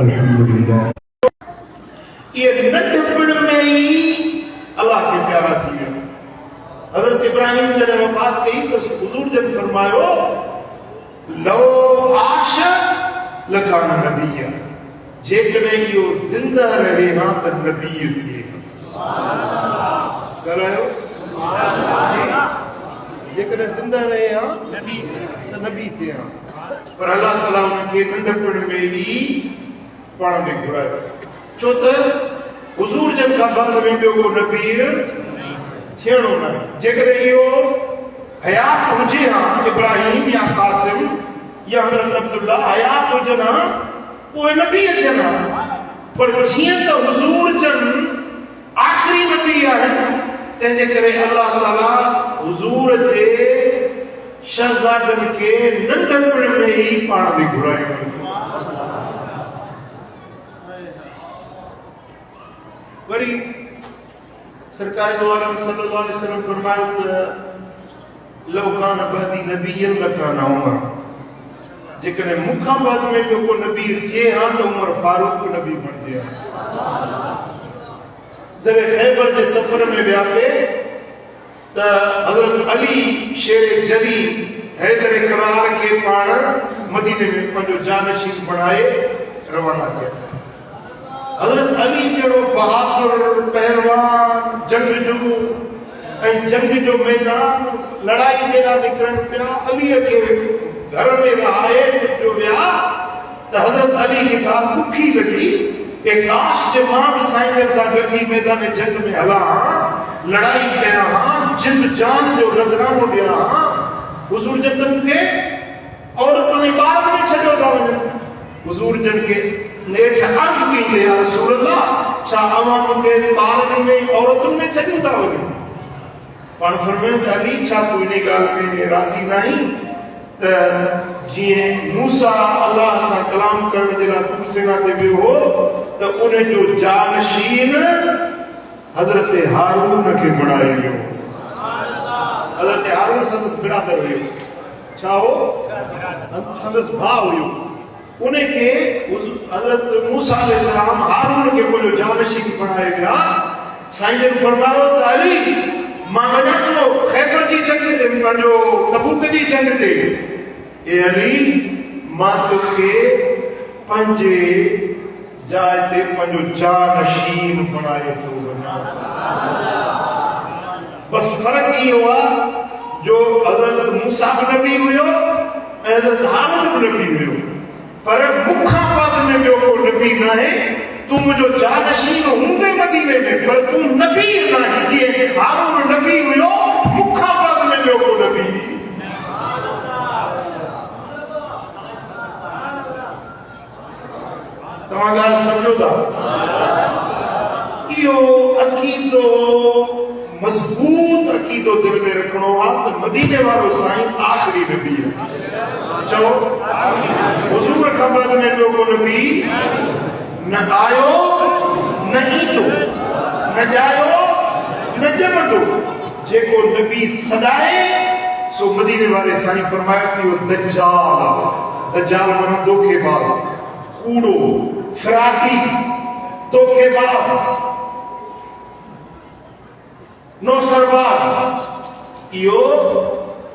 अल्हम्दुलिल्लाह। ये नंढपण में ही अल्लाह के प्यारा थी वियो। हज़रत इब्राहिम जॾहिं वफ़ात कई तो हुज़ूर जन फरमायो लो आश लकान नबिया, जेकॾहिं इहो ज़िंदा रहे हां त नबी थिए। ॻाल्हायो, जेकॾहिं ज़िंदा रहे हां त नबी थिए हां। पर अल्लाह ताला उनखे नंढपण में ही पाण ॾे घुरायो, छो त हुज़ूर जन खां बाद में ॿियो को नबी थियणो न आहे। जेकॾहिं इहो हयात हुजे हां, इब्राहिम या क़ासिम या हज़रत अब्दुल्ला हयात हुजनि हां, उहे नबी अचनि हां। पर जीअं त हुज़ूर जन आख़िरी नबी आहिनि, तंहिंजे करे अल्लाह ताला हुज़ूर जे शहज़ादनि खे नंढपण में ही पाण ॾे घुरायो। वरी सरकार दो आलम सल्लल्लाहु अलैहि वसल्लम फरमायो त लौ कान बअदी नबिय्यन लकान उमर, जेकॾहिं मूंखां बाद में ॿियो को नबी थिए हां त उमर फारूक नबी बणिजे हां। जॾहिं ख़ैबर जे सफ़र में विया पे त हज़रत अली शेर जली हैदर करार के पाण मदीने में पंहिंजो जानशीन बणाए रवाना थिया। हज़रत अली जहिड़ो बहादुर पहलवान जंगजू ऐं जंग जो मैदान लड़ाई जेड़ा निकिरनि पिया, अलीअ खे घर में रहाए जो विया त हज़रत अली खे ॻाल्हि दुखी लॻी कि काश जे मां बि साईं सां गॾिजी मैदान जंग में हलां हां, लड़ाई कयां हां, जिंद जान जो नज़रानो ॾियां हां। हुज़ूर जन त मूंखे औरतुनि ऐं ॿारनि में छॾियो था वञनि। हुज़ूर जन खे नेठ अर्ज़ कई या रसूल अल्लाह, छा अवां मूंखे ॿारनि में औरतुनि में छॾियो था वञो? पाण फरमायो त अली, छा तूं इन ॻाल्हि में राज़ी न आहीं त जीअं मूसा अल्लाह सां कलाम करण जे लाइ तूर सेना ते वियो हो त उन जो जानशीन हज़रत हारून खे बणायो वियो। हज़रत हारून संदसि बिरादर हुयो, छा हो? संदसि भाउ हुयो। उनखे हज़रत मूसा अलैहिस्सलाम हारून खे पंहिंजो जानशीन बणाए विया। साईं जन फरमायो त अली, मां वञा थो ख़ैबर जी जंग ते, पंहिंजो तबूक जी जंग ते। ए अली, मां तोखे पंहिंजे जाइ ते पंहिंजो जानशीन बणाए थो वञा। बस फ़र्क़ु इहो आहे जो हज़रत मूसा बि नबी हुयो ऐं हज़रत हारून बि नबी हुयो, पर मूंखां बाद में ॿियो को नबी न आहे। तूं मुंहिंजो जानशीन हूंदे मदीने में, पर तूं नबी न आहे। जीअं हारून नबी हुयो, मूंखां बाद में ॿियो को नबी। तव्हां ॻाल्हि सम्झो था? इहो अक़ीदो, मज़बूत अक़ीदो दिल में रखणो आहे त मदीने वारो साईं आख़िरी नबी आहे। चओ, हुज़ूर खां बाद में ॿियो को नबी न आयो न ईंदो, न ॼायो न ॼमंदो। जेको नबी सदाए सो मदीने वारे साईं फरमायो कि वो दज्जाल आहे। दज्जाल माना धोखेबाज़, कूड़ो, फ्राडी, धोखेबाज़, नौसरबाज़। इहो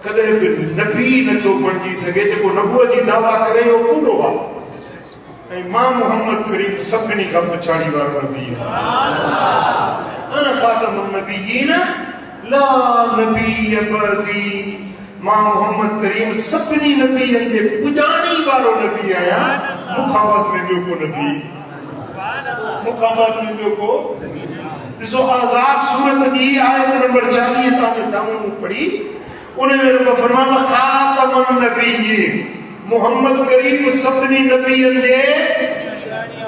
कॾहिं बि नबी नथो बणिजी सघे। जेको नबूअत जी दावा करे उहो कूड़ो आहे। ऐं मां मोहम्मद करीम सभिनी खां पछाड़ी वारो नबी आहे। अना ख़ातमुन नबिय्यीन ला नबिय्य बअदी। मां मोहम्मद करीम सभिनी नबीअनि जे पुॼाणी वारो नबी आहियां। मूंखां बाद में ॿियो को नबी, मूंखां बाद में ॿियो को। ॾिसो, आज़ाद सूरत जी आयत नंबर 40 तव्हांजे साम्हूं पढ़ी, उन में रब फरमायो ख़ातमुन नबिय्यीन, मोहम्मद करीम सभिनी नबीअनि जे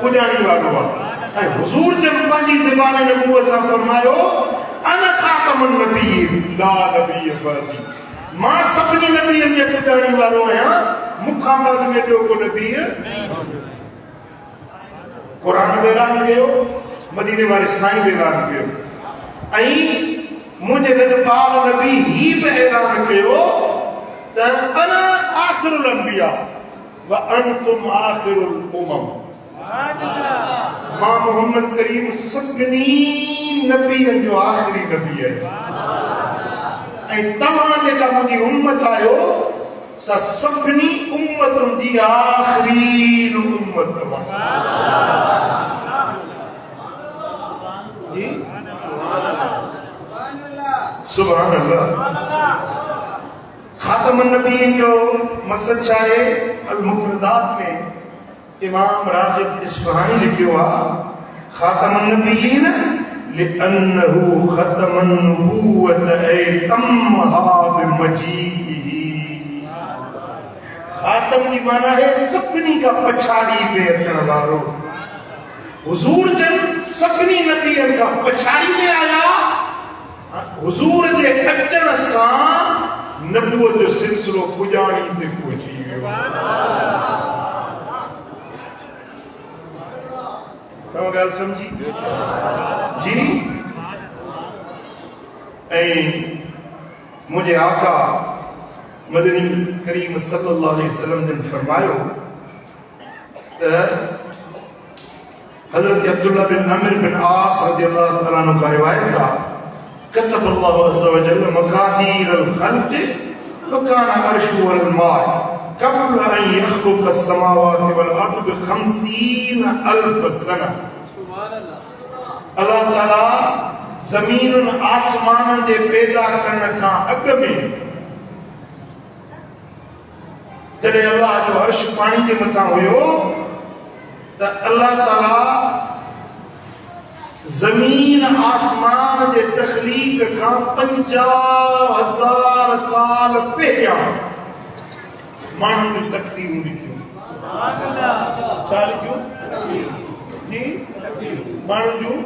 पुॼाणी वारो आहे। ऐं हुज़ूर जन पंहिंजी ज़बान नबूवत सां फरमायो अना ख़ातमुन नबिय्यीन ला नबिय्य बअदी। मां सभिनी नबीअनि जे पुॼाणी वारो आहियां, मूंखां बाद में ॿियो को नबी। क़ुरान में ऐलान कयो, मदीने वारे साईं बि ऐलान कयो, ऐं मुंहिंजे लजपाल नबी ही बि ऐलान कयो त अना आख़िरुल अंबिया व अंतुम आख़िरुल उमम। मां मोहम्मद करीम सभिनी नबियनि जो आख़िरी नबी आहे ऐं तव्हां जेका मुंहिंजी उम्मत आहियो सा सभिनी उम्मतुनि जी आख़िरी उम्मत जी सुभान अल्लाह। खातमुन नबीयीन जो मक़सद छा आहे? अल मुफ़रदात में इमाम राग़िब इस्फ़हानी लिखियो आहे खातमुन नबीयीन लिअन्नहु ख़तमन नबुव्वत ऐ तम्महा बिमजीइही। खातम जी माना है सभिनी का पछाड़ी में अचण वारो। हुजूर जन सभिनी नबियनि खां पछाड़ी में आया। हुजूर जे अचण सां नबूवत जो सिलसिलो पुॼाणी ते पहुची वियो। तव्हां ॻाल्हि सम्झी जी? ऐं मुंहिंजे आका मदनी करीम सल्लल्लाहु अलैहि वसल्लम जन फरमायो त हज़रत अब्दुल्लाह बिन आमिर बिन आस रज़ियल्लाहु तआला अन्हु का रिवायत आहे कतब अल्लाहु अज़्ज़ व जल्ल मक़ादीर अल ख़ल्क़ व काना अर्शुहु अल माअ क़ब्ल अन यख़्लुक़ अस समावाति वल अर्द ब 50,000 सना। सुभान अल्लाह। अल्लाह ताला ज़मीन आसमान जे पैदा करण खां अॻु में जॾहिं अल्लाह जो अर्श पाणी जे मथां हुयो त अल्लाह ताला ज़मीन आसमान जे तख़लीक़ खां 50,000 साल पहिरियां माण्हुनि जूं तक़दीरूं लिखियूं। छा लिखियूं जी? माण्हुनि जूं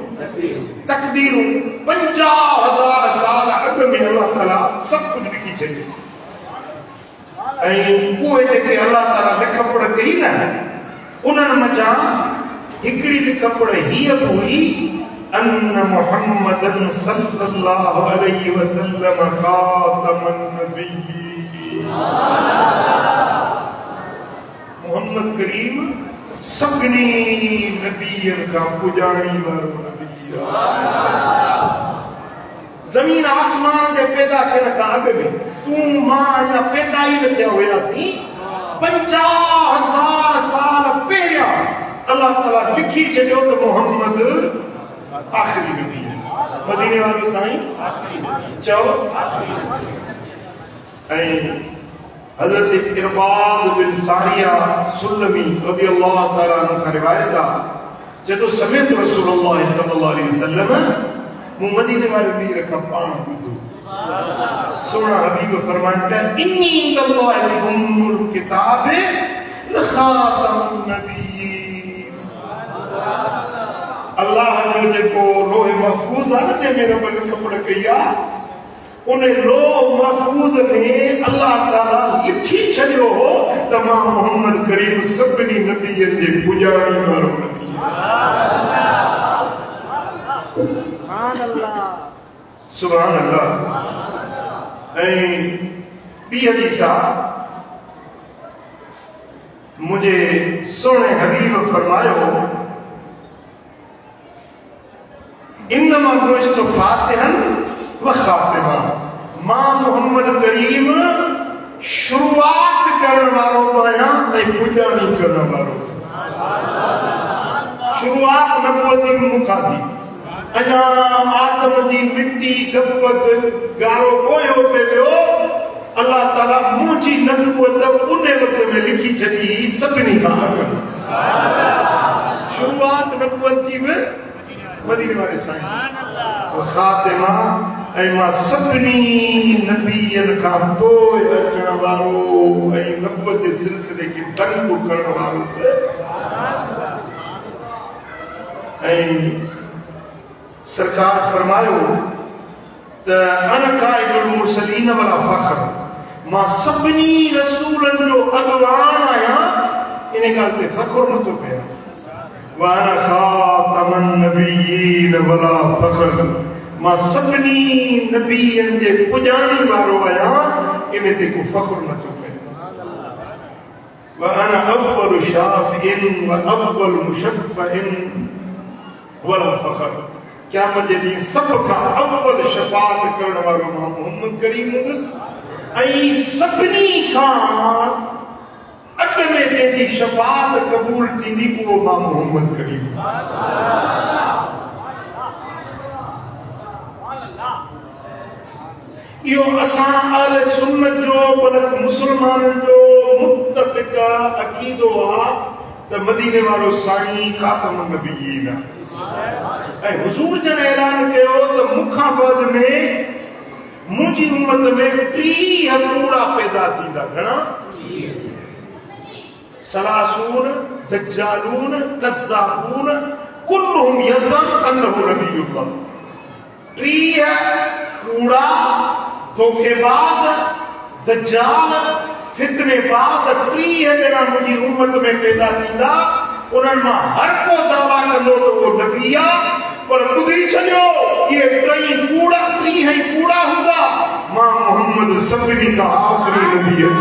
तक़दीरूं 50,000 साल अॻु में अल्लाह ताला सभु कुझु लिखी छॾियो। ऐं उहे जेके अल्लाह ताला लिख पढ़ कई न उन्हनि मथां हिकिड़ी लिख पढ़ हीअ बि हुई अन्न मुहम्मदन सल्लल्लाहु अलैहि वसल्लम खातमुन नबिय्यीन। मोहम्मद करीम सभिनी नबियनि खां पुॼाणी वारो नबी आहे। ज़मीन आसमान जे पैदा थियण खां अॻु में तूं मां अञा पैदा ई न थिया हुयासीं 50,000 साल पहिरियां अल्लाह ताला लिखी छॾियो त मोहम्मद आख़िरी नबी आहे। मदीने वारो साईं चओ। ऐं हज़रत इरबाद बिन सारिया सुलमी रज़ियल्लाहु तआला अन्हु का रिवायत आहे जदों समेत रसूलुल्लाह सल्लल्लाहु अलैहि वसल्लम मूं मदीने वारे वीर खां पाण ॿुधो सोना हबीब फरमाइनि पिया इन्नी इंदल्लाहि उम्मुल किताब लखातमुन नबिय्यीन। अल्लाह जो जेको लोह महफूज़ आहे न जंहिंमें रब लिख पढ़ कई आहे उन लोह महफूज़ में अल्लाह ताला लिखी छॾियो हो त मां मोहम्मद करीम सभिनी नबियनि जे पुॼाणी वारो नबी। सुभान अल्लाह। ऐं ॿी हदीस आहे मुंहिंजे सोणे हबीब फरमायो इन्नमा बुइस्तु फातिहन व खातिमा। मां मोहम्मद करीम शुरुआत करण वारो आहियां ऐं पुॼाणी करण वारो। शुरुआत नबूवत जी मूंखां थी। अञा आदम जी मिट्टी गबक गारो कोयो पियो अल्लाह ताला मुंहिंजी नबूवत उन वक़्त में लिखी छॾी सभिनी खां अॻु। शुरुआत नबूवत जी बि मदीने वारे साईं खातिमा ऐं मां सभिनी नबियनि खां पोइ अचण वारो ऐं नबूवत जे सिलसिले खे बंदि करण वारो। ऐं सरकार फरमायो त अन काइदुल मुरसलीन वला फख्र। मां सभिनी रसूलनि जो अॻवान आहियां इन ॻाल्हि ते फ़ख्र नथो कयां। वाना खातमुन नबिय्यीन वला फख्र। मां सभिनी नबियनि जे पुॼाणी वारो आहियां इन ते को फ़ख्र नथो कयां। वअना अव्वलु शाफ़िइन व अव्वलु मुशफ़्फ़इन वला फ़ख़्र। क़यामत जे ॾींहुं सभ खां अव्वल शफ़ाअत करण वारो मां मोहम्मद करीम हूंदुसि ऐं सभिनी खां अॻ में जंहिंजी शफ़ाअत क़बूल थींदी उहो मां मोहम्मद करीम। इहो असां अहले सुन्नत जो बल्कि मुस्लमाननि जो मुत्तफ़िक़ अक़ीदो आहे त मदीने वारो साईं ख़ातम नबीयीन आहे। ऐं हुज़ूर जन ऐलान कयो त मूंखां बाद में मुंहिंजी उम्मत में 30 कूड़ा पैदा थींदा। घणा? सलासून दज्जालून कज़्ज़ाबून कुल्लुहुम यज़म अन्नहु नबियुल्लाह। 30 कूड़ा धोखेबाज दज्जाल फितनेबाज 30 ॼणा मुंहिंजी उम्मत में पैदा थींदा। उन्हनि मां हर को दावा कंदो त उहो नबी आहे, पर ॿुधी छॾियो इहे 30 ई कूड़ा हूंदा। मां मोहम्मद सभिनी खां आख़िरी नबी आहियां।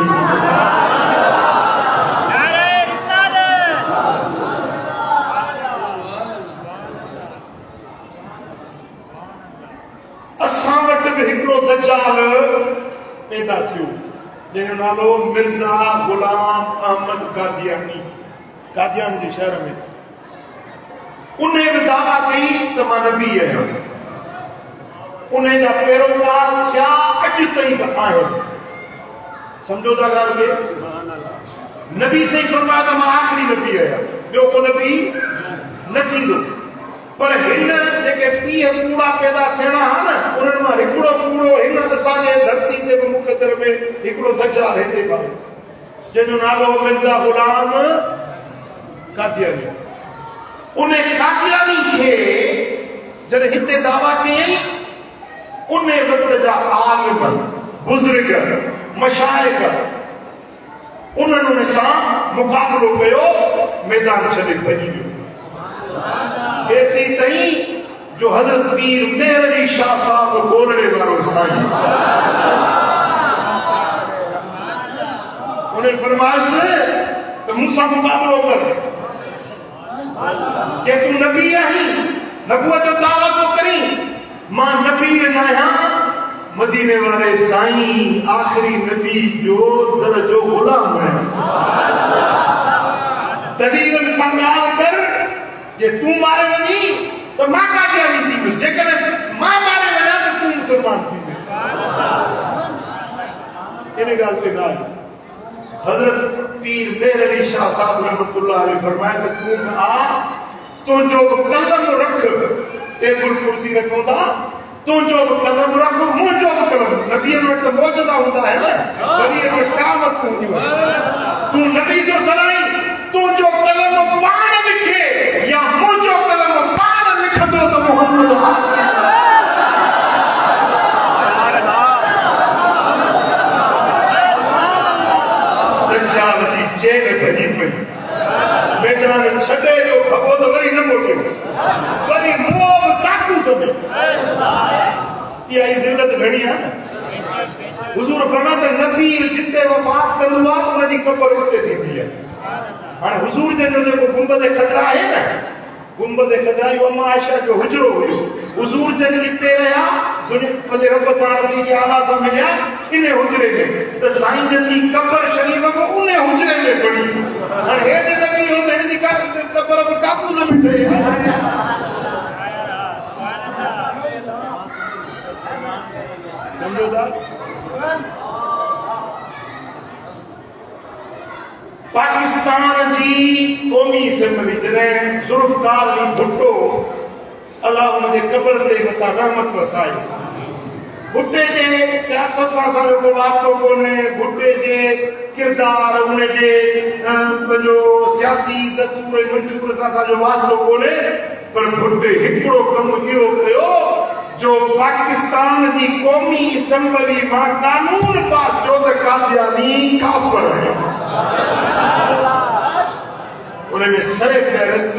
असां वटि बि हिकिड़ो दज्जाल पैदा थियो जंहिंजो नालो मिर्ज़ा गुलाम अहमद कादियानी, कादियान जे शहर में। उन बि दावा कई त मां नबी आहियां। उन जा पैरोकार थिया अॼु ताईं बि आहिनि। सम्झो था ॻाल्हि खे? नबी सही फरमाया त मां आख़िरी नबी आहियां, ॿियो को नबी न थींदो। पर हिन जेके 30 कूड़ा पैदा थियणा हा न, उन्हनि मां हिकिड़ो कूड़ो हिन असांजे धरती ते बि मुक़दर में हिकिड़ो दज्जाल हिते बि आहे जंहिंजो नालो मिर्ज़ा गुलाम कादियानी। उन कादियानी खे जॾहिं हिते दावा कयई, उन वक़्त जा आलिम बुज़ुर्ग मशाइख उन्हनि उन सां मुक़ाबिलो कयो, मैदान छॾे भॼी वियो। ऐसे तई जो हज़रत पीर मेहर अली शाह साहब ॻोल्हणे वारो साईं उन्हें फरमाइश त मूंसां मुक़ाबिलो कर के तू नबी आहीं, नबूवत जो दावा तो करी। मां नबी न आहियां, मदीने वारे साईं आख़िरी नबी जो दर्जो गुलाम आहियां। दलील सां ॻाल्हि कर जे तू मारे वञी त मां कादियानी थींदुसि, जेकॾहिं मां मारे वञा त तू मुसलमान थींदुसि। इन ॻाल्हि ते न आहे। हज़रत पीर मेहर अली शाह साहब रहमतुल्लाह अलैह फरमाए त तू आ तुंहिंजो कलम रख, टेबल कुर्सी रखूं था, तुंहिंजो कलम रख, मुंहिंजो कलम। नबीअनि वटि त मौजज़ा हूंदा है न, वरीअनि वटि क़यामत हूंदी आहे। तू नबी जो सदाई तुंहिंजो कलम पाण लिखे या मुंहिंजो कलम पाण लिखंदो त मोहम्मद दज्जाल जी चेन भॼी पई, मैदान छॾे जो भॻो त वरी न मोटियो, वरी मुंहुं बि काकू समें। इहा ई ज़िलत घणी आहे न। हुज़ूर फरमाए त नबी जिते वफ़ात कंदो आहे उनजी क़बर उते थींदी आहे। हाणे हुज़ूर जो जेको गुंबद ख़तरा आहे न, गुंबद ख़तरा इहो अम्मा आयशा जो हुजरो हुयो। हुज़ूर जन हिते रहिया, पंहिंजे रब सां नबी खे आला सां मिलिया इन हुजरे में, त साईं जन जी क़बर शरीफ़ में उन हुजरे में पड़ी। हाणे हे जे नबी हो त हिन जी क़बर बि काबूज़ में पई आहे। सम्झो था? पाकिस्तान जी क़ौमी असेंबली जॾहिं ज़ुल्फ़कार अली भुट्टो अलाह हुनजे क़बर ते मथां रहमत वसाई, भुट्टे जे सियासत सां असांजो को वास्तो कोन्हे, भुट्टे जे किरदार उनजे पंहिंजो सियासी दस्तूर ऐं मंशूर सां असांजो वास्तो कोन्हे, पर भुट्टे हिकिड़ो कमु इहो कयो जो पाकिस्तान जी क़ौमी असेंबली मां कानून पास कयो त कादियानी काफ़िर आहे। उनमें सरे फ़हरिस्त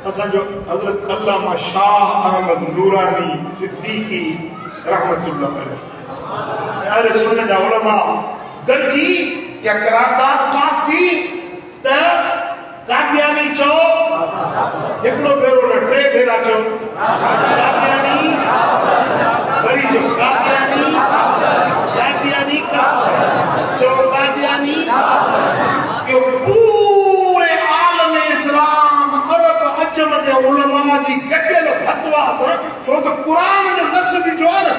असांजो हज़रत अल्लामा शाह अहमद नूरानी सिद्दीकी रहमतुल्लाह अलैह, अहले सुन्नत जा उलमा गॾिजी या करारदाद पास थी त कादियानी चो हिकड़ो भेरो न टे भेरा चो कादियानी वरी चो कादियानी का चो कादियानी यो पूरे आलम इस्लाम अरब अजम जे उलमा जी कटियल फतवा से छो तो कुरान जो नस जो है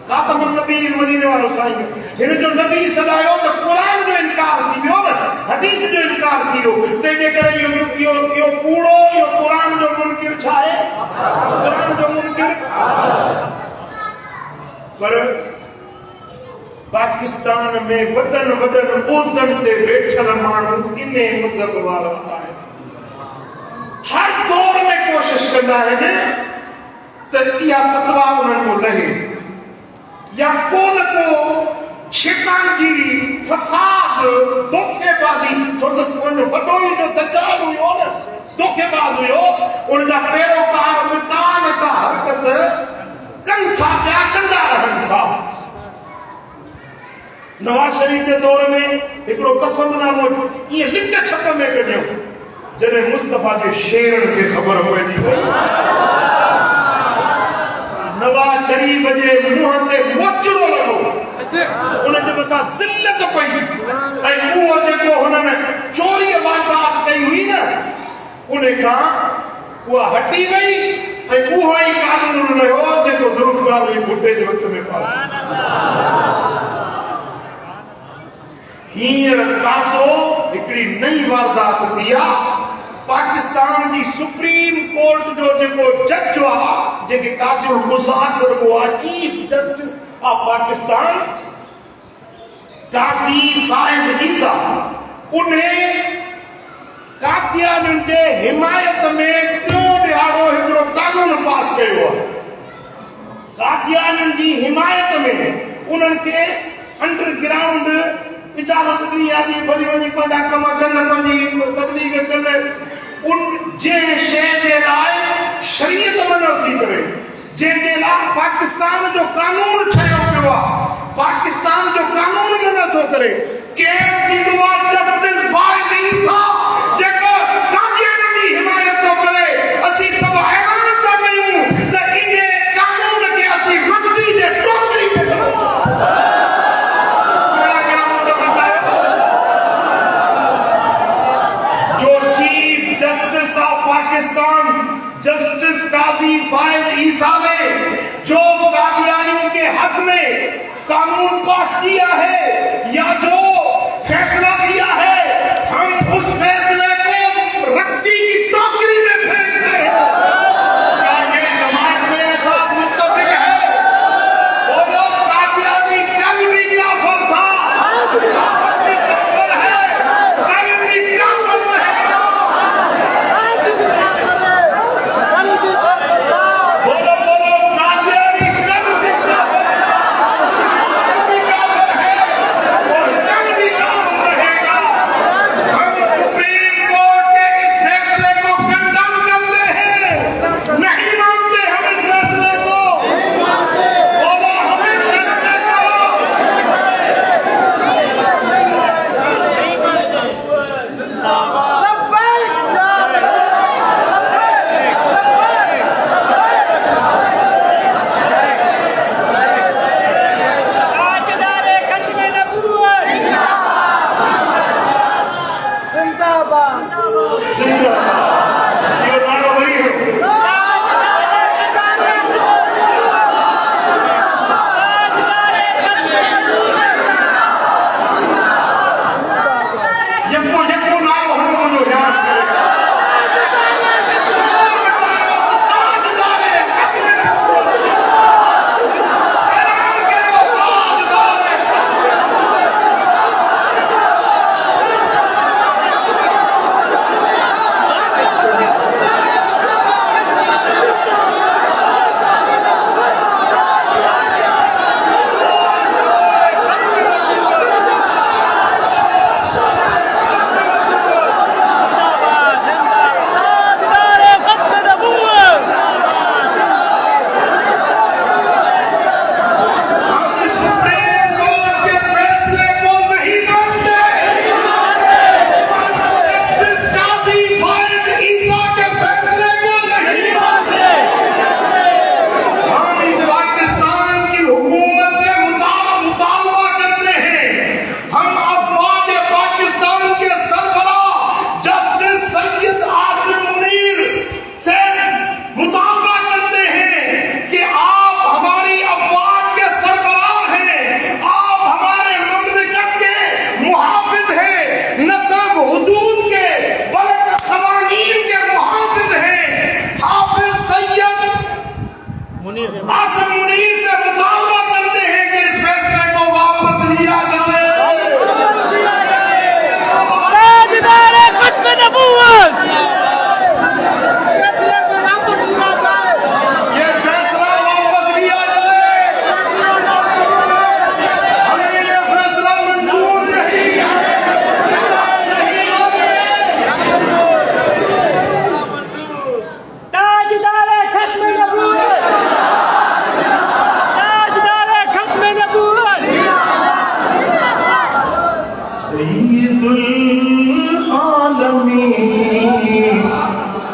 खातमुन नबी मदीने वालो साईं हिन जो नबी सदायो तो कुरान जो इनकार थी वियो न हदीस जो इनकार थी वियो तेजे करे यो कूड़ो यो कुरान जो मुनकिर छाए कुरान जो मुनकिर पर पाकिस्तान में वडन ओदन ते बैठल मानू इने मजहब वाला है हर दौर में कोशिश करना है ने त इया फतवा उन्हनि को लहे या कौन को शैतानगिरी फसाद धोखेबाजी सोच कौन बड़ो जो दजाल हुयो न धोखेबाज हुयो उनका पैरोकार मिटान का हरकत कंथा क्या कंदा रहन था नवाज शरीफ के दौर में एकड़ो कसमनामो ये लिख छप में कढियो जने मुस्तफा के शेरन के खबर पई नवाज शरीफ जे मुंह ते मोचड़ो लगो उन जे मथा जिल्लत पई ऐं वो जेको हुनने चोरी वारदात कई हुई न उन का वो हटी गई ऐं वो ही कानून रहो जेको जुल्फकार हुई बुड्ढे जे वक्त में पास हींअर तासो हिकड़ी नई वारदात थी आहे पाकिस्तान की सुप्रीम कोर्ट जो जेको जज हुआ जेके कासिम मुसाफिर हुआ चीफ जस्टिस ऑफ पाकिस्तान काजी फाइज ईसा उन्हें कादियानियुनि जे हिमायत में टियों ॾियारो हिकिड़ो कानून पास कयो आहे कादियानियुनि जी हिमायत में उन्हनि खे अंडरग्राउंड इजाजत दी आदि बड़ी बड़ी पंजा कम कन पंजी तबलीग कन उन जे शे जे लाइ शरीयत मनो थी करे जे लाइ पाकिस्तान जो कानून ठहियो पियो आहे पाकिस्तान जो कानून मनो थो करे केर थींदो आहे जस्टिस फाइज ईसा जेको कादियानियुनि जी हिमायत थो करे असीं सभु हैरान था कयूं त इन कानून खे असीं रुपती जे टोकरी में पाकिस्तान जस्टिस काजी फाइज ईसा ने जो कादियानियों के हक में कानून पास किया है या जो फैसला दिया है हम उस फैसले को रक्ती की टोकरी में फेंकते हैं क्या ये जमात मेरे साथ मुत्तफिक है वो लोग कादियानी कल भी काफिर था आज भी काफिर है कल भी काफिर रहेगा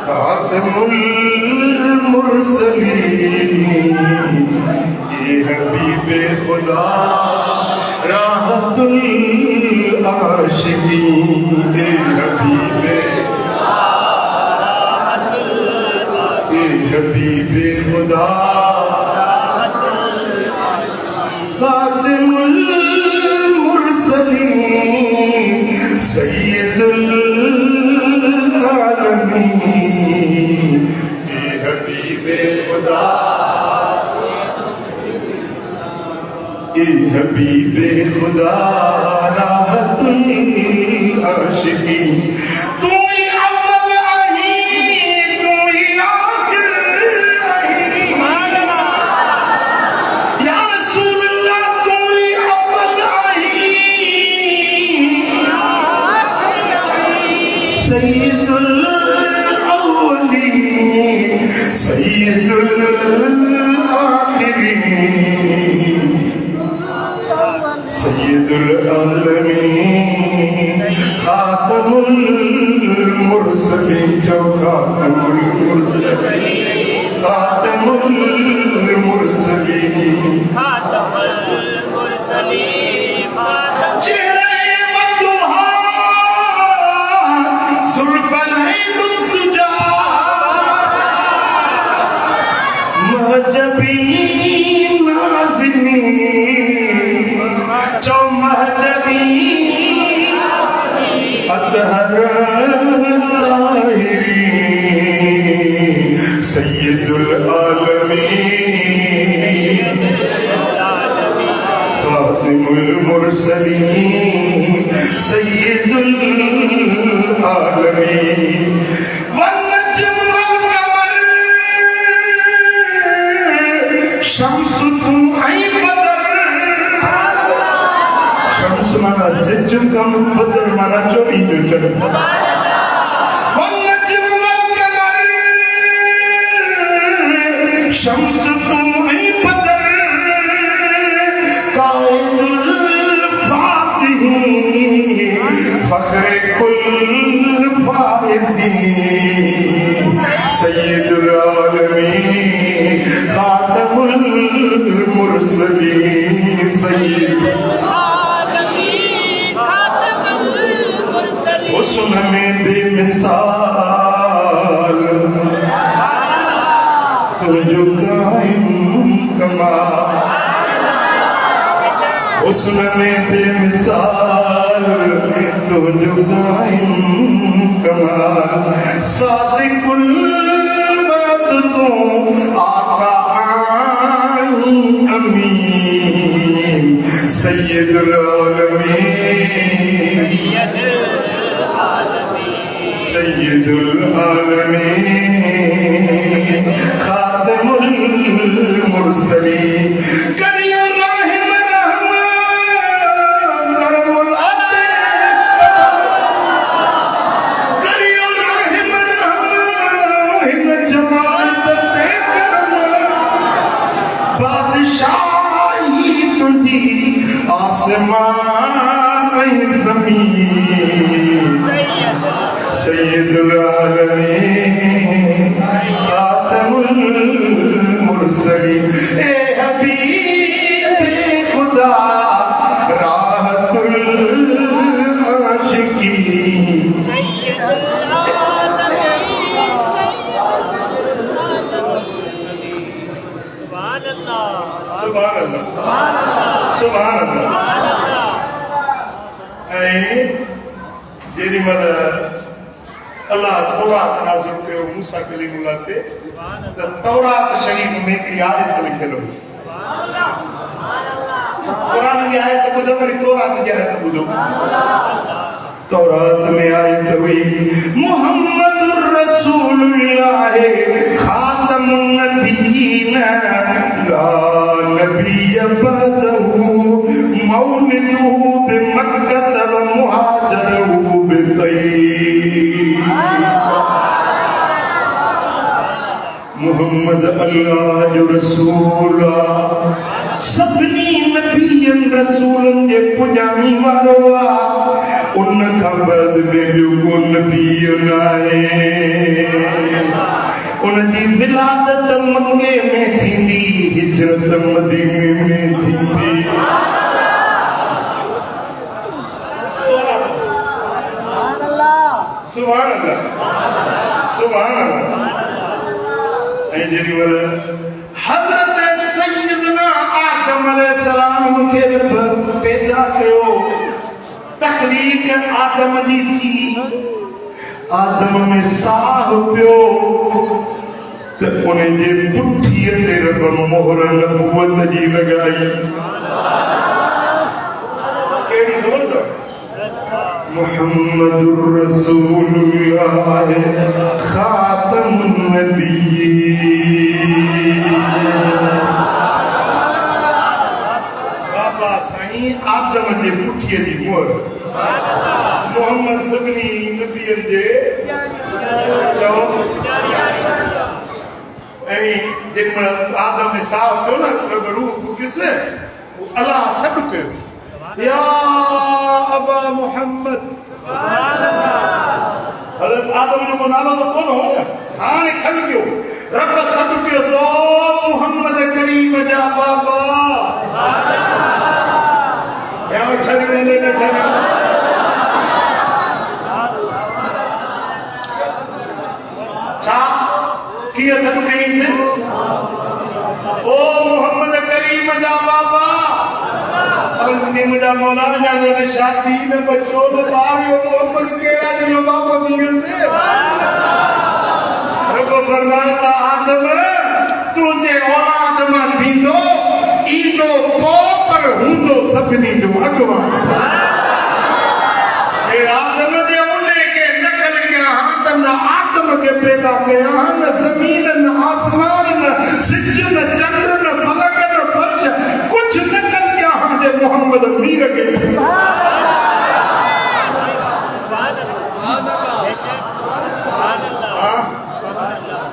खातमुल मुरसलीन ये हबीबे खुदा राहतुल आशिकीन ये हबीबे खुदा खातमुल मुरसलीन सय्यदुल आलमीन ये हबीबे खुदा ये हबीबे खुदा राहतुल आशिकीन सैयदुल अव्वलीन सैयदुल आखिरीन सैयदुल आलमीन खातमुल मुरसलीन जो खातमुल मुरसलीन खातमुल मुरसलीन महजबीन नाज़नीन जो महजबीन अतहर ताहिरीन सय्यदुल आलमीन खातिमुल मुरसलीन सय्यदुल आलमीन शम्स तुम आई बदर शम्स माना सिज्जुम कम बदर माना चोरी जुटन वन्नजम वल कमर शम्स तुम आई बदर कायदुल फातिहीन फख्र कुल फाइज़ीन सय्यदुल आलमीन खातमुल मुरसलीन सय्यदुल आलमीन खातमुल मुरसलीन हुस्न में बेमिसाल तो जो कायम कमाल हुस्न में बेमिसाल तो जो कायम कमाल सादिकुल वअद तो आका अमीन सय्यदुल आलमीन सय्यदुल आलमीन खातमुल मुरसलीन करियो रहम रहमान करमुल करियो रहम रहमान जमाल ते करम बादशाही तुझी आसमान ज़मीन सय्यदुल आलमीन खातमुल मुरसलीन ए हबीबे खुदा राहतुल आशिकीन सय्यदुल आलमीन सुभान अल्लाह सुभान अल्लाह जेडी मल अल्लाह तौरात नाज़िल कयो मूसा कलीमुल्लाह ते त तौरात शरीफ में हिकिड़ी आयत लिखियल हुई कुरान जी आयत ॿुधो वरी तौरात जी आयत ॿुधो तौरात में आयत हुई मुहम्मदुर रसूलुल्लाह खातमुन नबिय्यीन ला नबिय्य बअदहु मौलिदुहु बिमक्कत व मुहाजरुहु बितय्यब मुहम्मद अल्लाह जो रसूल सभिनी नबियन रसूलन जे पुॼाणी वारो उन खां बाद में ॿियो को नबी न आहे उनजी विलादत मक्के में थींदी, हिजरत मदीने में थींदी। सुभान अल्लाह, सुभान अल्लाह। ऐं जेॾी महिल हज़रत सैयदना आदम अलैहिस्सलाम खे पैदा कयो, तख़लीक़ आदम जी थी, आदम में साह पियो त उनजे पुठीअ ते रब मोहर नबूवत जी लॻाई। कहिड़ी ख़बर अथव? मुहम्मदुर रसूलुल्लाह ख़ातमुन नबिय्यीन। बाबा साईं आदम जे पुठीअ जी मोहर, मोहम्मद सभिनी नबियनि जे चओ। ऐं जेॾीमहिल आदम में साह पियो न, रब रूह फूकियुसि, अलाह सॾु कयो, या अबा मोहम्मद। हज़रत आदम जो नालो त कोन हो न, हाणे खल कयो, रब सॾु कयो तो मोहम्मद करीम जा बाबा। या ठरियो न ठरियो? छा कीअं सॾु कईंसि? ओ मोहम्मद करीम जा बाबा। मुंहिंजा मौलाना ने शादी न बचो न ॿार मोहम्मद कहिड़ा जो बाबो थी वियुसि। रब फरमाए त आदम तुंहिंजे औलाद मां थींदो, ईंदो पोइ पर हूंदो सभिनी जो अॻुवान। आदम जे उन्हे खे न खल कया, त न आदम खे पैदा कया, न ज़मीन न आसमान न सिज न चंड न फलक न फर्श, कुझु न खल कया जे मोहम्मद मीर खे।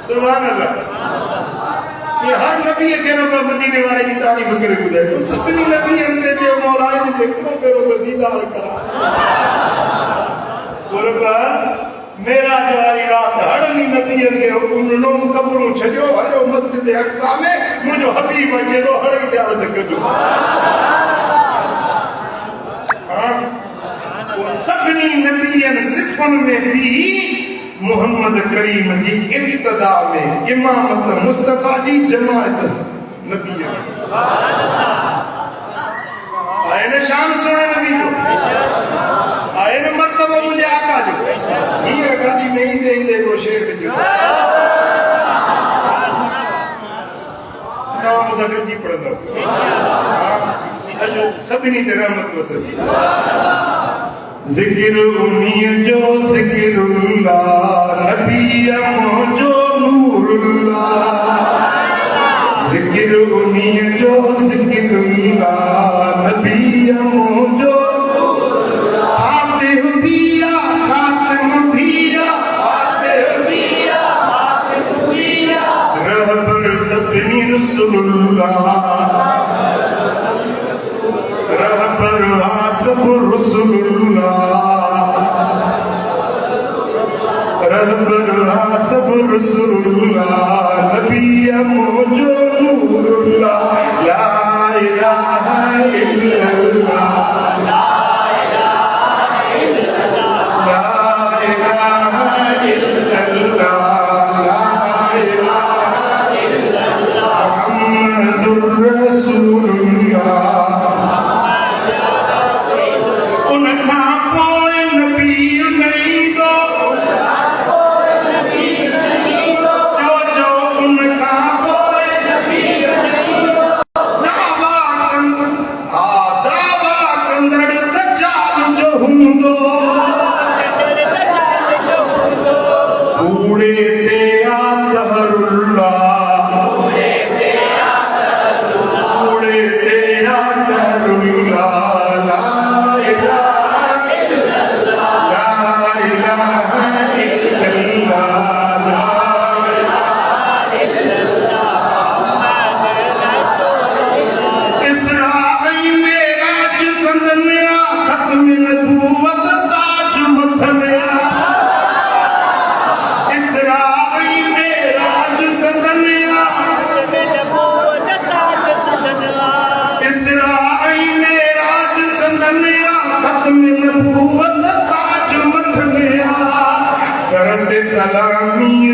सुभान अल्लाह। ये हर नबी के रब मदीने वाले की तारीफ करे ॿुधाए, सभिनी नबियनि में जो मौला जे हिकिड़ो भेरो त दीदार करा। मेरा वारी रात हड़नी नबियनि खे हुकुम ॾिनो, कपिड़ो छॾियो, हलियो मस्जिद अक़सा में, मुंहिंजो हबीब अचे थो, हड़ई ज़ियारत कजो। सभिनी नबियनि सिफ़ुनि में बि मोहम्मद करीम जी इब्तिदा में इमामत मुस्तफा जी जमायत नबियनि आए न शान सुणे नबी जो, आए न मर्तबो मुझे आका जो। हीअ गाॾी में ईंदे ईंदे हिकिड़ो शेर विझो, तव्हां मूंसां गॾिजी पढ़ंदव। सभिनी ते रहमत वसे। ज़िक्र उन्हीअ जो ज़िक्रुल्लाह, नबी मुंहिंजो नूरुल्लाह। ज़िक्र उन्हीअ जो ज़िक्रुल्लाह, नबी मुंहिंजो फातिह बिया खातिम बिया, रहबर सभिनी रसूलुल्लाह, रहबर आसफ रसूलुल्लाह, रहबर आसफ रसूलुल्लाह, नबी मुंहिंजो नूरुल्लाह। ला इलाहा इल्लल्लाह, ला इलाहा इल्लल्लाह, ला इलाहा इल्लल्लाह, मुहम्मदुर रसूलुल्लाह। उनखां पोइ नबी नहीं दो,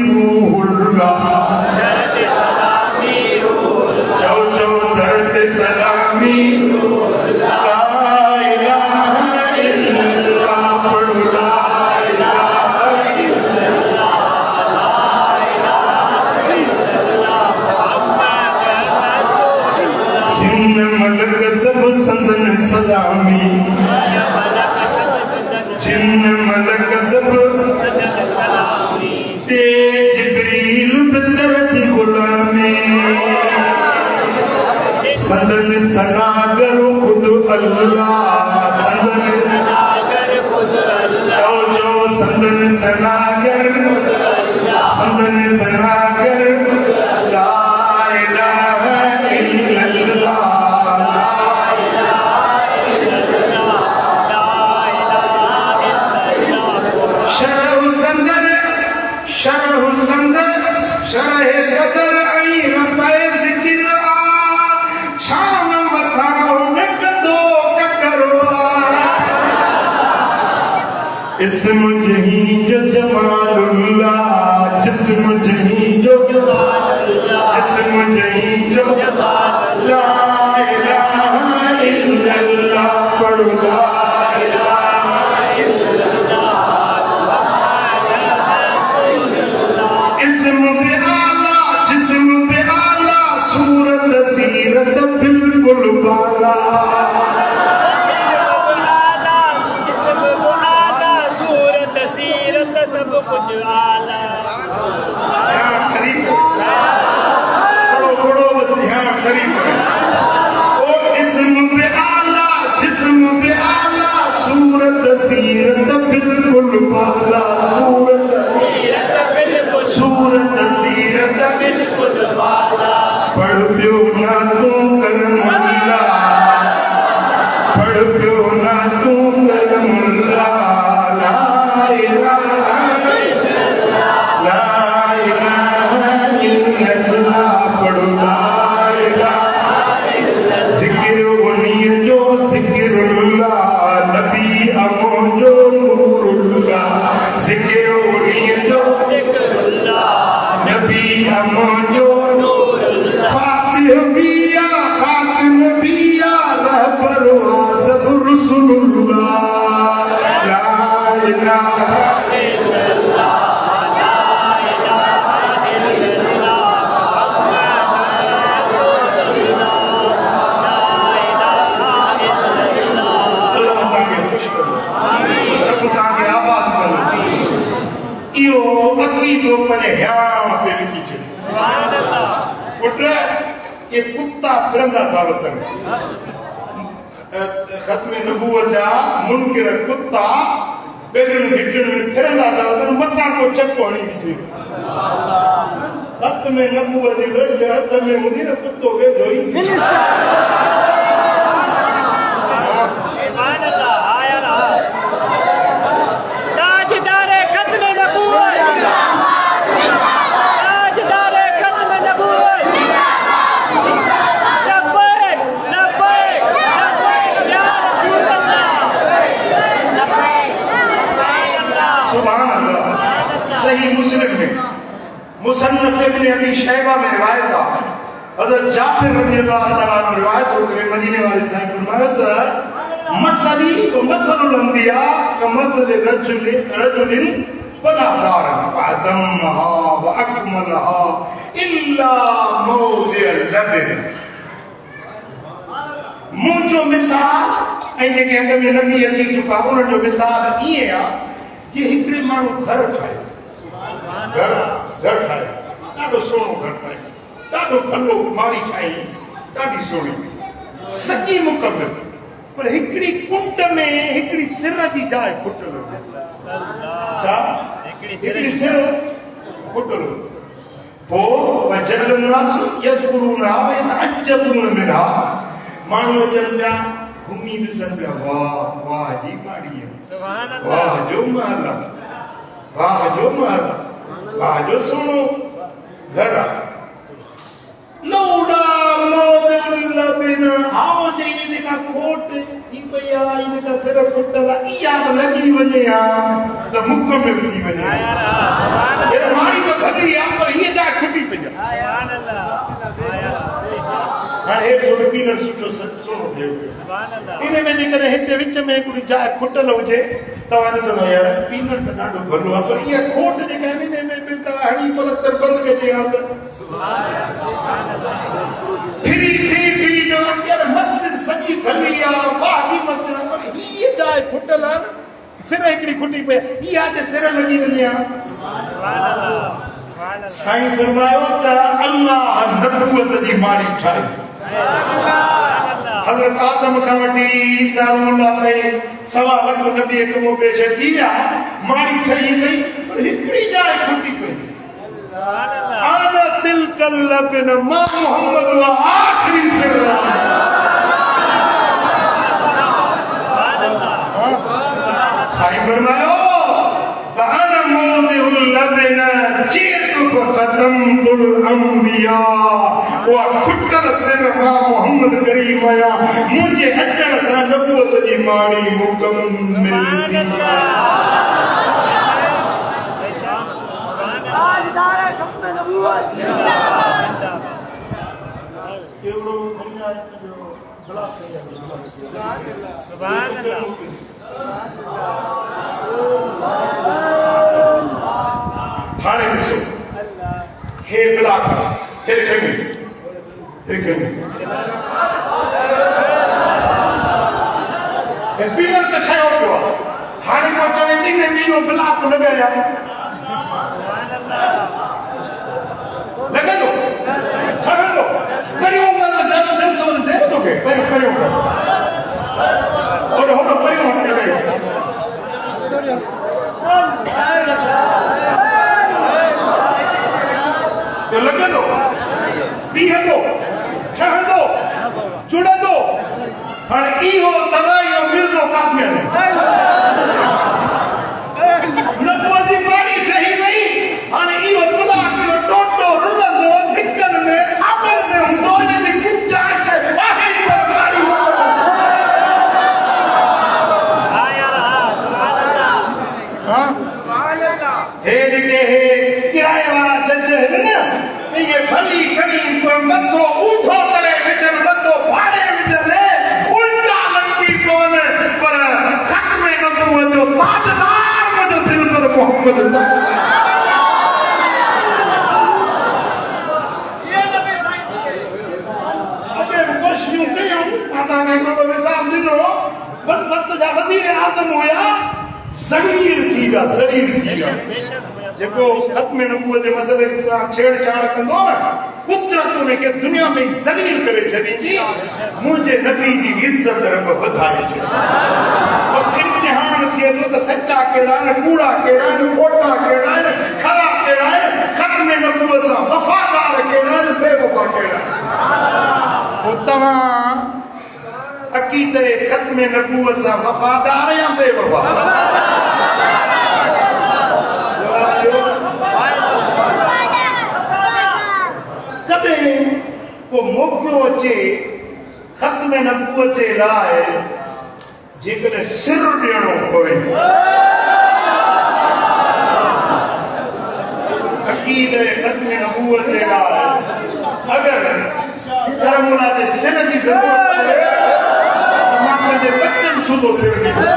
रूहुल्लाह चौ चौ दर्द सलामी ला इलाहा इल्लल्लाह पढ़ो ला इलाहा इल्लल्लाह जिन्न मलक सब संदन सलामी जिन्न मलक सब जिब्रील बिदरत गुलामी संदन सनागर खुद अल्लाह संदन चौ चौ संदन सनागर ला इलाहा इल्लल्लाह शरह सदर आई रफ़ाए ज़िक्र छान मथाओ न कदो ककरो इसम जही जो जमालुल्लाह जिस्म जही जो जिस्म जही जो ला इलाहा इल्लल्लाह पढ़ो ला बिल्कुल बाला सूरत सीरत सब कुछ आला पढ़ो ध्यान शरीफ ओ इस्म पे आला जिस्म पे आला सूरत सीरत बिल्कुल बाला सूरत सीरत बिल्कुल बाला पढ़ पियो ना तू करमुल्ला पढ़ पियो ना तू करमुल्ला ला इलाहा इल्लल्लाह पढ़ो ला इलाहा ज़िक्र वनी जो ज़िक्रुल्लाह नबी अमो जो नूरुल्लाह ज़िक्र वनी जो ज़िक्रुल्लाह नबी अमो जो बिया खातिम बिया रहबर वासब रसूलुल्लाह ला इलाहा इल्लल्लाह ला इलाहा इल्लल्लाह ला इलाहा इल्लल्लाह अल्लाह ताके खुश करो आमीन रब ताके आबाद करो इयो अकीदो पर ह्याम पे लिखी छे सुभान अल्लाह पुत्र ये कुत्ता फिरंदा था वतन खत्म नबूवत जा मुनकिर कुत्ता बेरन हिटन में फिरंदा था वतन मथा को चक्को हणी बीठी खत्म नबूवत जी लड़ हथ में हुंदी न कुत्तो वेठो ही सुभान अल्लाह आया ना ताजदारे खत्म नबूवत ताजदारे खत्म नबूवत सही मुस्लिम में मुसन्नफ इब्न अबी शैबा में रिवायत है हज़रत जाबिर रज़ियल्लाहु तआला अन्हु रिवायत हो करे मदीने वाले साईं फरमाया मसली व मसलुल अंबिया कमसल रजुलिन बना दारन फअतम्महा व अकमलहा इल्ला मौदिअल लबन मुंहिंजो मिसाल ऐं जेके अॻ में नबी अची चुका उन्हनि जो मिसाल ईअं आहे जे हिकिड़े माण्हू घर ठाहे घर ठाहे ॾाढो सुहिणो घर ठाहे ॾाढो भलो मारी ठाही ॾाढी सुहिणी सॼी मुकमल पर हिकिड़ी कुंड में हिकिड़ी सिर जी जाइ खुटल छा हिकिड़ी सिर खुटल पोइ वजल नास यذكرونها ويتعجبون منها माण्हू अचनि पिया घुमी ॾिसनि पिया वाह वाह जी माड़ी सुभान अल्लाह वाह जो महल वाह जो महल वाह जो सुहिणो घर लौड़ा मौदिल लबिन आओ जे इन का कोट थी पई आहे इन का सिर फुटल आहे इहा लॻी वञे हा त मुकमल थी वञे यार माड़ी तो घर पीलर सुठो सुनो थियो इन में जेकॾहिं हिते विच में हिकिड़ी जाइ खुटल हुजे तव्हां ॾिसंदो यार पीलर त ॾाढो भलो आहे पर इहा खोट जेका आहे इन में बि तव्हां हणी पलस्तर बंदि कजे हा त फिरी जो यार मस्जिद सॼी भली आहे वाही मस्जिद आहे पर हीअ जाइ खुटल आहे सिर हिकिड़ी खुटी पई इहा जे सिर लॻी वञे हा साईं फरमायो त अल्लाह नबूवत जी माड़ी ठाही हज़रत आदम खां वठी ईसा रूहुल्लाह ताईं 1.25 लख नबी कमो पेश थी विया माड़ी ठही वई पर हिकिड़ी जाइ खुटी पई आना तिलकल लबन मा मोहम्मद व आखिरी सिर साईं फरमायो बहाना मोदिउल लबन चीतुक खतमुल अंबिया व खुटल सिर मा मोहम्मद करीम आया मुझे अचण सां नबूवत जी माणी मुकम्मल ताजदार खत्म नबूवत एवढो दुनिया जो सलाह कया सुभान अल्लाह हाणे ॾिसो हे ब्लाक हिरकणी हे पीलर त ठहियो पियो आहे हाणे को चवे थी न नीलो ब्लाक लॻाया लॻंदो ठहंदो करियो जब समझ दे तोखे करियो और होनो करियो तो लॻंदो बीहंदो ठहंदो जुड़ंदो हाणे इहो तराई मिर्ज़ो काथे नबूवत जी माड़ी ठही वई हाणे इहो ब्लाक जो टोटो रुलंदो धिकनि में थाॿनि में हूंदो इन जी गुंजाइश आहे पर माड़ी हे जेके किराए वारा जज आहिनि न इहे भली खणी मथो ऊठो करे विझनि मथो फाड़े विझनि उल्टा लटकी पवनि पर ख़त्म नबूवत जो ताजदार मुंहिंजो दिल पर मोहम्मद कोशिशूं कयूं तव्हांखे मिसाल ॾिनो वक़्त जा वज़ीर आज़म हुया ज़लील थी विया जेको ख़त्म नबूवत जे मसइले सां छेड़छाड़ कंदो न कुदरत उनखे दुनिया में ज़लील करे छॾींदी मुंहिंजे नबी जी इज़त रब वधाए बसि इम्तिहान थिए थो त सचा कहिड़ा आहिनि कूड़ा कहिड़ा आहिनि खोटा कहिड़ा आहिनि खरा कहिड़ा आहिनि ख़त्म नबूवत सां वफ़ादार कहिड़ा आहिनि बेवफ़ा कहिड़ा आहिनि पोइ तव्हां अक़ीदे ख़त्म नबूवत सां वफ़ादार या बेवफ़ा कॾहिं को मौक़ो अचे ख़त्म नबूवत जे लाइ जेकॾहिं सिर ॾियणो पवे अक़ीदे ख़त्म नबूवत जे लाइ अगरि करमुला जे सिर जी ज़रूरत पवे पंहिंजे बचन सूदो सिर ॾींदो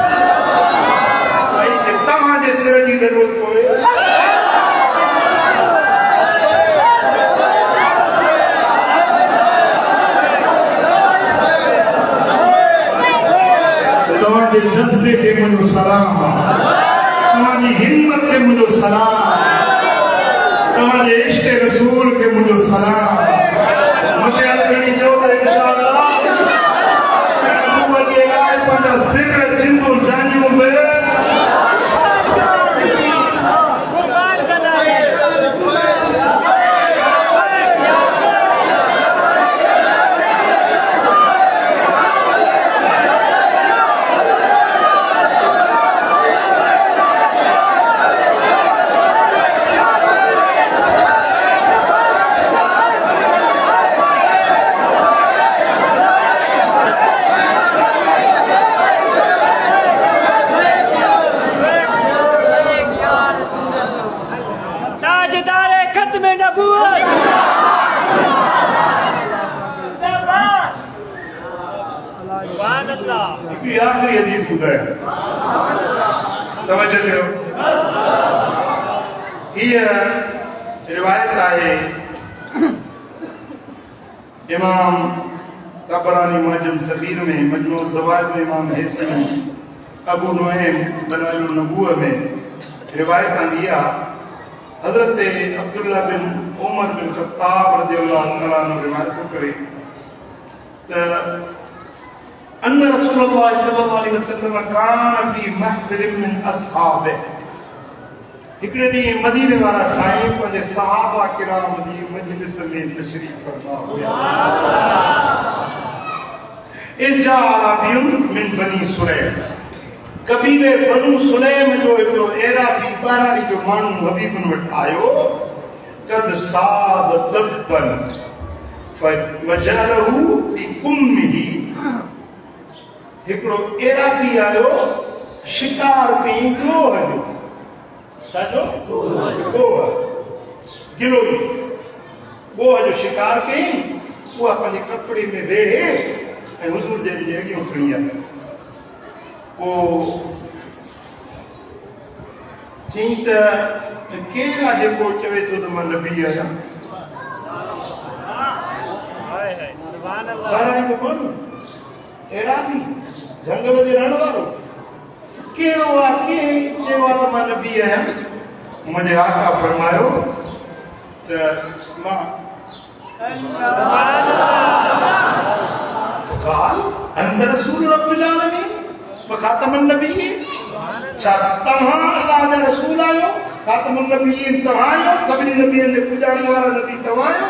ऐं तव्हांजे सिर जी ज़रूरत पवे तव्हांजे जज़्बे खे मुंहिंजो सलाम तव्हांजी हिम्मत खे मुंहिंजो सलाम तव्हांजे इश्क़ रसूल खे मुंहिंजो सलाम मथे हथ खणी चओ त इंशाअल्लाह नबूवत जे लाइ पंहिंजा सिर जिंदू जानियूं बि हिकिड़ी आख़िरी हदीस ॿुधायां, तवजो कयो। हीअ रिवायत आहे इमाम तबरानी मुअज्जम सगीर में, मजमू ज़वाइद में इमाम हैसमी अबू नुएम दलाइल नबूवह में रिवायत आंदी आहे। हज़रत अब्दुल्ला बिन उमर बिन ख़त्ताब रज़ियल्लाहु तआला अन्हु रिवायत करे त अन रसूलुल्लाह सल्लल्लाहु अलैहि वसल्लम कान फी महफिल मिन असहाबे, हिकिड़े ॾींहुं मदीने वारा साईं पंहिंजे सहाबा किराम जी मजलिस में तशरीफ़ फरमा हुया। इजा अरबियुन मिन बनी सुलैम, कबीले बनु सुलैम जो हिकिड़ो एराबी ॿाहिरां जो माण्हू हबीबन वटि आयो। कद साद दब्बन फवजलहु फी कुम्मिही, हिकिड़ो एराबी आयो शिकार कई गोह जो, छाजो गोह, गिलोई गोह जो शिकार कई, उहा पंहिंजे कपिड़े में वेड़े ऐं हुज़ूर जे अॻियां खणी आई। पोइ चई त केरु आहे जेको चवे थो त मां नबी आहियां? एराबी जंगल जे रहण वारो कहिड़ो आहे? केरु चयो आहे त मां नबी आहियां? मुंहिंजे आका फरमायो त मां फ़क़ाल अंत रसूल रब्बिल आलमीन व ख़ातमुन नबिय्यीन, छा तव्हां अल्लाह जा रसूल आहियो? ख़ातमुन नबिय्यीन तव्हां आहियो, सभिनी नबियनि जे पुॼाइण वारा नबी तव्हां आहियो?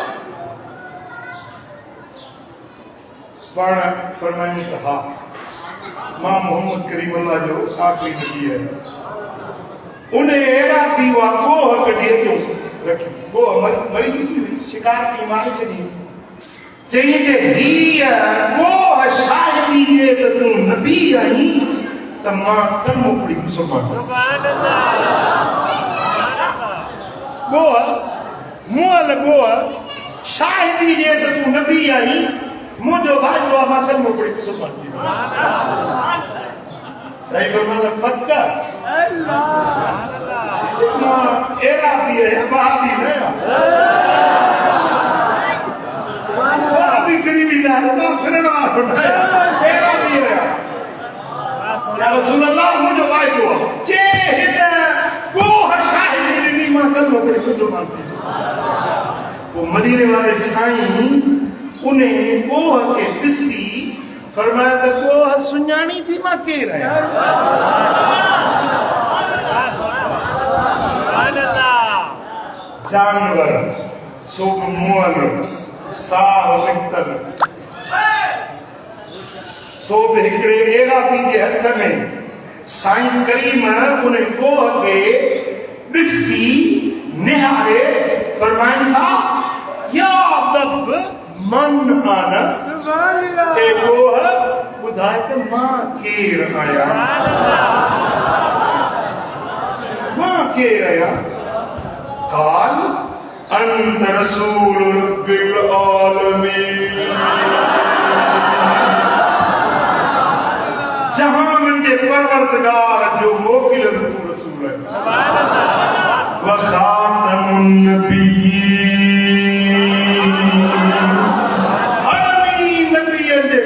पाण फरमायूं त हा, मां मोहम्मद करीम अल्लाह जो आख़िरी नबी आहियां। उन अहिड़ा बि हुआ गोह कढी अचो रखी, गोह मरी चुकी हुई, शिकार की मारे छॾी। चई त हीअ गोह शाहिदी ॾिए त तूं नबी आहीं त मां कन मोकिली मुसलमान। गोह मुअल गोह शाहिदी ॾिए त तूं नबी आहीं, मुंहिंजो वाइदो आहे मां कन मोकिली मुसलमान। सही फरमाया पक्का मां एराबी आहियां, वहाबी न आहियां। वहाबी करीबी न आहियां, मां फिरण वारो न आहियां, एराबी आहियां। या रसूल अल्लाह मुंहिंजो वाइदो आहे, जे हिन गोह शाहिदी ॾिनी मां कन मोकिली मुसलमान थी। पोइ मदीने वारे साईं उन गोह खे ॾिसी फरमाया त गोह सुञाणी थी मां केरु आहियां? जानवर सोग मुअल साह निकतल, सो बि हिकिड़े एराबी जे हथ में साईं करीम उन गोह खे ॾिसी निहारे फरमाइनि था या दब मन आना, ए गोह ॿुधाए त मां केरु आहियां? मां केरु आहियां? क़ाल अंत रसूल रब्बिल आलमीन, जहान के परवरदिगार जो मोकिलियल तूं रसूल आहीं। व ख़ातमुन नबिय्यीन,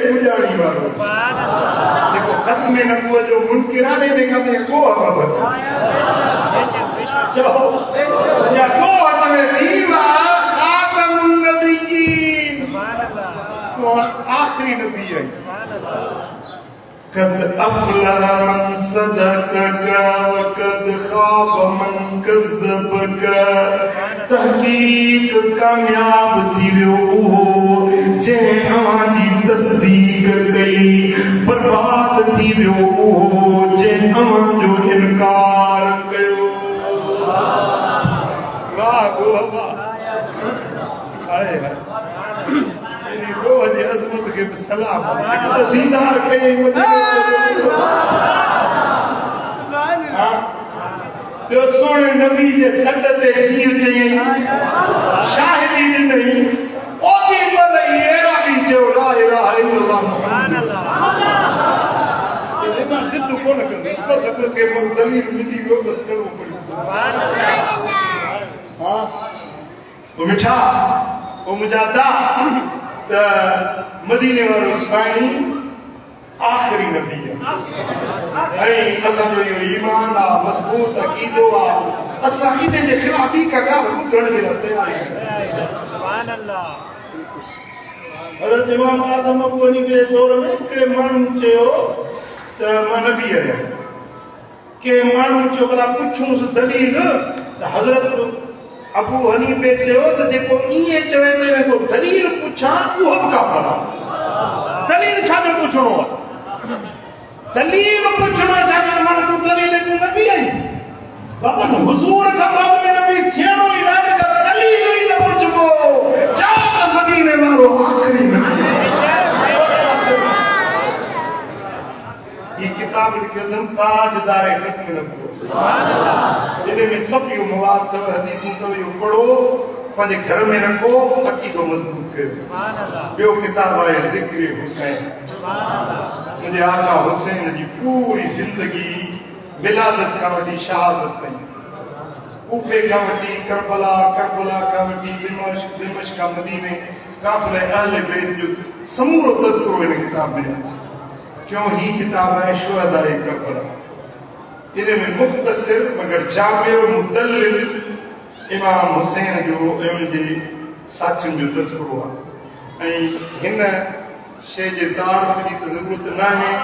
पुॼाणी वारो जेको ख़त्म नबूवत जो मुनकिराने में कमे गोह बाबत चओ या गोह तवे दीवा ख़ातमुन नबिय्यीन, तो आखिरी नबी है। कद अफ़लह मन सदक़क व कद ख़ाब मन कज़्ज़बक, तहक़ीक़ कामयाब थी वियो उहो जंहिं अव्हांजी तस्दीक कई, बर्बाद थी वियो उहो जंहिं अव्हांजो इनकार कयो। वाह गोह वाह, हाय हाय, इन गोह जी अज़मत खे सलाम। दीदार कई ॿियो सोने नबी जे सॾ ते जीअं चयईं शाहिदी ॾिनई, ओॾी महिल ई एराबी चयो ला इलाहा इल्लल्लाह। कोन कंदे बस को के दलील मिली वो बस करो पड़ी हां वो मिठा वो मुजादा त मदीने वारो साईं आखिरी नबी है असा जो यो ईमान आ मजबूत अकीदो आ असा इन जे खिलाफी का गाल बुधण जे लाइ तैयार है सुभान अल्लाह हज़रत इमाम आज़म अबू हनीफे जे दौर में के माण्हू चयो त मां नबी आहियां के माण्हू चयो भला पुछूंसि दलील त हज़रत अबू हनीफे चयो त जेको इएं चवे त हिन को दलील पुछां उहो काफ़िर आहे दलील छा जो पुछणो आहे दलील पुछणो छा माण्हू तूं दलील तूं नबी आहीं बाबा हुजूर का बाद में नबी थियणो ई न का दलील ई न पुछबो जा त मदीने वारो आखिरी नबी ये किताब लिखियन ताजदार खत्म नबूवत सुभान अल्लाह इने में सब यो मवाद तो हदीसों तो यो पढ़ो पंहिंजे घर में रखो अकीदो मजबूत कयो सुभान अल्लाह ॿियो किताब आहे ज़िक्र हुसैन सुभान अल्लाह मुंहिंजे आका हुसैन जी पूरी जिंदगी विलादत का वठी शहादत ताईं कूफे का वठी करबला का वठी दिमश्क का मदीने काफिले अहले बैत जो समूरो तज़किरो इन किताब में क्यों ही किताब है शुहदाए करबला इनमें मुख्तसर मगर जामे और मुदल्लिल इमाम हुसैन जो उनजे साथियुनि जो तज़किरो आहे ऐं हिन शइ जे तारीफ़ जी त ज़रूरत न आहे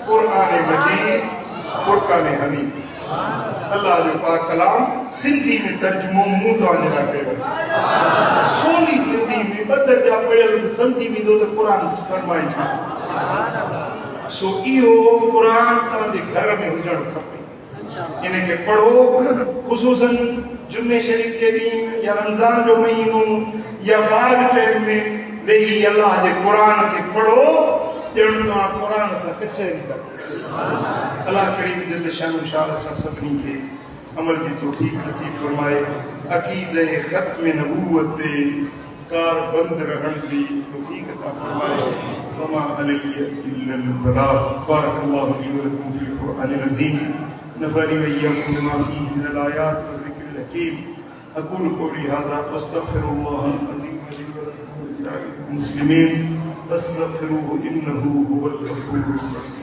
क़ुरान मजीद फुरक़ान हमीद अल्लाह जो पाक कलाम सिंधी में तर्जुमो मूं तव्हांजे लाइ कयो सोनी सिंधी में बदर जा पढ़ियल सम्झी वेंदो त क़ुरान फरमाइश आहे सो इहो क़ुरान तव्हांजे घर में हुजणु खपे इनके पढ़ो ख़ुसूसन जुमे शरीफ के ॾींहुं या रमज़ान जो महीनो या फारग टाइम में वेही अल्लाह जे क़ुरान खे पढ़ो ॼण तव्हां क़ुरान सां कचहरी था अल्लाह करीम दिल शान शाह सां सभिनी खे अमल जी तौफ़ीक़ नसीब फरमाए अक़ीदे ख़त्म नबूवत ते कार बंद रहण जी तौफ़ीक़ अता फरमाए वमा अलैहि इल्ला अल बलाग बारकल्लाहु ली व लकुम फ़िल क़ुरआनिल अज़ीम नफ़अनी व इय्याकुम बिमा फ़ीहि मिनल आयात व ज़िक्रिल हकीम अक़ूलु क़ौली हाज़ा वअस्तग़फ़िरुल्लाहल अज़ीम ली व लकुम व लिसाइरिल मुस्लिमीन फस्तग़फ़िरूहु इन्नहु हुवल गफ़ूरुर रहीम